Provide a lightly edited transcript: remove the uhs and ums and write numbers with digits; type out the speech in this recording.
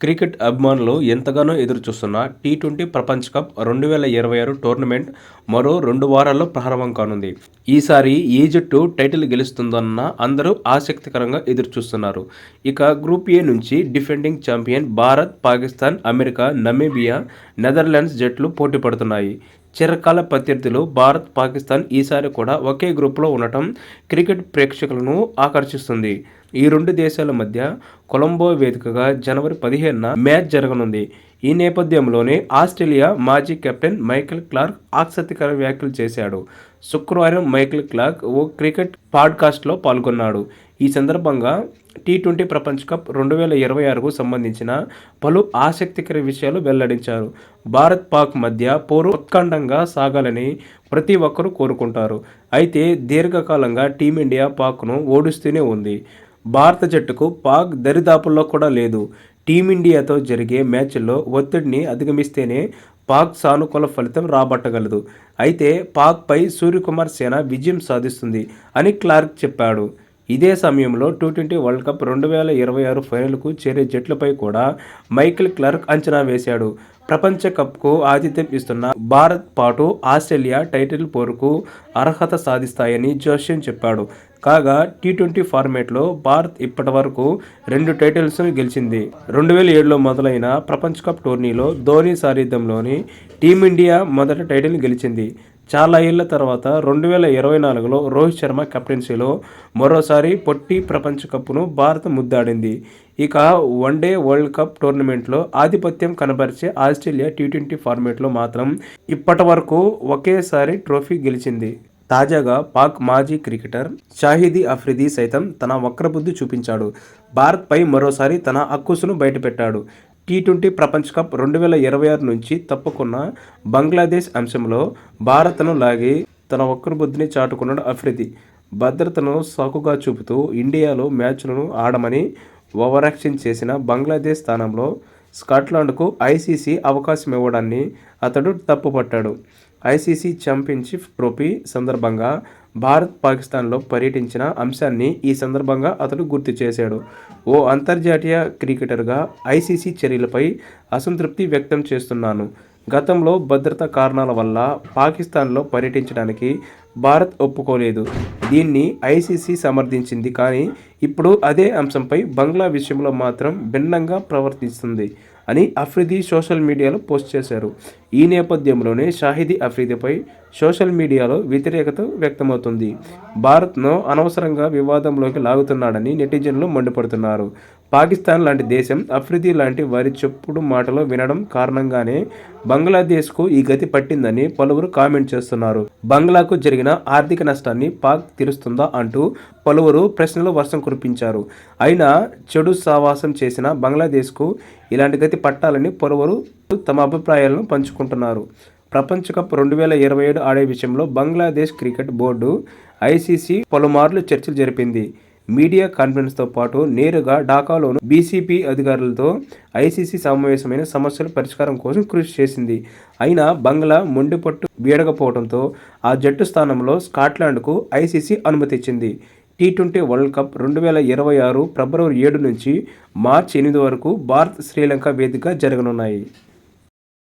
Cricket అభిమానులు ఎంతగానో ఎదురుచూస్తున్న టీ20 ప్రపంచ కప్ 2026 టోర్నమెంట్ మరో 2 వారాల్లో ప్రారంభం కానుంది. ఈసారి ఏ జట్టు టైటిల్ గెలుస్తుందన్న అందరూ ఆసక్తికరంగా ఎదురుచూస్తున్నారు. ఇక గ్రూప్ ఏ నుంచి defending champion Bharat, Pakistan, America, Namibia, Netherlands జట్లు పోటీ పడుతున్నాయి. చిరకాల ప్రత్యర్థులు భారత్, పాకిస్తాన్ ఈసారి కూడా ఒకే గ్రూపులో ఉండటం క్రికెట్ ప్రేక్షకులను ఆకర్షిస్తుంది. ఈ రెండు దేశాల మధ్య కొలంబో వేదికగా జనవరి 15న మ్యాచ్ జరగనుంది. ఈ నేపథ్యంలోనే ఆస్ట్రేలియా మాజీ కెప్టెన్ మైకేల్ క్లార్క్ ఆసక్తికర వ్యాఖ్యలు చేశాడు. శుక్రవారం మైకేల్ క్లార్క్ ఓ క్రికెట్ పాడ్కాస్ట్లో పాల్గొన్నాడు. ఈ సందర్భంగా టీ20 ప్రపంచ కప్ 2026కు సంబంధించిన పలు ఆసక్తికర విషయాలు వెల్లడించారు. భారత్, పాక్ మధ్య పోరు ఉత్కంఠంగా సాగాలని ప్రతి ఒక్కరూ కోరుకుంటారు. అయితే దీర్ఘకాలంగా టీమిండియా పాక్ను ఓడిస్తూనే ఉంది. భారత జట్టుకు పాక్ దరిదాపుల్లో కూడా లేదు. టీమిండియాతో జరిగే మ్యాచ్ల్లో ఒత్తిడిని అధిగమిస్తేనే పాక్ సానుకూల ఫలితం రాబట్టగలదు. అయితే పాక్పై సూర్యకుమార్ సేన విజయం సాధిస్తుంది అని క్లార్క్ చెప్పాడు. ఇదే సమయంలో టీ20 వరల్డ్ కప్ 2026 ఫైనల్కు చేరే జట్లపై కూడా మైకేల్ క్లార్క్ అంచనా వేశాడు. ప్రపంచ కప్కు ఆతిథ్యం ఇస్తున్న భారత్ పాటు ఆస్ట్రేలియా టైటిల్ పోరుకు అర్హత సాధిస్తాయని జోస్యం చెప్పాడు. కాగా టీ20 ఫార్మేట్లో భారత్ ఇప్పటివరకు 2 టైటిల్స్ను గెలిచింది. 2007లో మొదలైన ప్రపంచ కప్ టోర్నీలో ధోనీ సారథ్యంలోని టీమిండియా మొదటి టైటిల్ గెలిచింది. చాలా ఏళ్ల తర్వాత 2024లో రోహిత్ శర్మ కెప్టెన్సీలో మరోసారి పొట్టి ప్రపంచ కప్ను భారత్ ముద్దాడింది. ఇక వన్డే వరల్డ్ కప్ టోర్నమెంట్లో ఆధిపత్యం కనబరిచే ఆస్ట్రేలియా టీ20 ఫార్మేట్లో మాత్రం ఇప్పటి వరకు ఒకేసారి ట్రోఫీ గెలిచింది. తాజాగా పాక్ మాజీ క్రికెటర్ షాహిద్ అఫ్రిది సైతం తన వక్రబుద్ధి చూపించాడు. భారత్పై మరోసారి తన అక్కుసును బయటపెట్టాడు. టీ20 ప్రపంచ కప్ 2026 నుంచి తప్పుకున్న బంగ్లాదేశ్ అంశంలో భారత్ను లాగి తన వక్రబుద్ధిని చాటుకున్నాడు అఫ్రిది. భద్రతను సాకుగా చూపుతూ ఇండియాలో మ్యాచ్లను ఆడమని ఓవరాక్షన్ చేసిన బంగ్లాదేశ్ స్థానంలో స్కాట్లాండ్కు ఐసీసీ అవకాశం ఇవ్వడాన్ని అతడు తప్పుపట్టాడు. ఐసీసీ ఛాంపియన్షిప్ ట్రోఫీ సందర్భంగా భారత్, పాకిస్తాన్లో పర్యటించిన అంశాన్ని ఈ సందర్భంగా అతడు గుర్తు చేశాడు. ఓ అంతర్జాతీయ క్రికెటర్గా ఐసీసీ చర్యలపై అసంతృప్తి వ్యక్తం చేస్తున్నాను. గతంలో భద్రతా కారణాల వల్ల పాకిస్తాన్లో పర్యటించడానికి భారత్ ఒప్పుకోలేదు. దీన్ని ఐసీసీ సమర్థించింది. కానీ ఇప్పుడు అదే అంశంపై బంగ్లా విషయంలో మాత్రం భిన్నంగా ప్రవర్తిస్తుంది అని అఫ్రిది సోషల్ మీడియాలో పోస్ట్ చేశారు. ఈ నేపథ్యంలోనే షాహిద్ అఫ్రిదిపై సోషల్ మీడియాలో వ్యతిరేకత వ్యక్తమవుతుంది. భారత్ను అనవసరంగా వివాదంలోకి లాగుతున్నాడని నెటిజన్లు మండిపడుతున్నారు. పాకిస్తాన్ లాంటి దేశం అఫ్రిది లాంటి వారి చెప్పుడు మాటలు వినడం కారణంగానే బంగ్లాదేశ్కు ఈ గతి పట్టిందని పలువురు కామెంట్ చేస్తున్నారు. బంగ్లాకు జరిగిన ఆర్థిక నష్టాన్ని పాక్ తీరుస్తుందా అంటూ పలువురు ప్రశ్నలు వర్షం కురిపించారు. అయినా చెడు సావాసం చేసిన బంగ్లాదేశ్కు ఇలాంటి గతి పట్టాలని పలువురు తమ అభిప్రాయాలను పంచుకుంటున్నారు. ప్రపంచ కప్ 2027 ఆడే విషయంలో బంగ్లాదేశ్ క్రికెట్ బోర్డు ఐసీసీ పలుమార్లు చర్చలు జరిపింది. మీడియా కాన్ఫరెన్స్తో పాటు నేరుగా ఢాకాలోని బీసీపీ అధికారులతో ఐసీసీ సమావేశమైన సమస్యల పరిష్కారం కోసం కృషి చేసింది. అయినా బంగ్లా మొండిపట్టు వీడకపోవడంతో ఆ జట్టు స్థానంలో స్కాట్లాండ్కు ఐసీసీ అనుమతి ఇచ్చింది. టీ20 వరల్డ్ కప్ 2026 ఫిబ్రవరి 7 నుంచి మార్చి 8 వరకు భారత్, శ్రీలంక వేదికగా జరగనున్నాయి.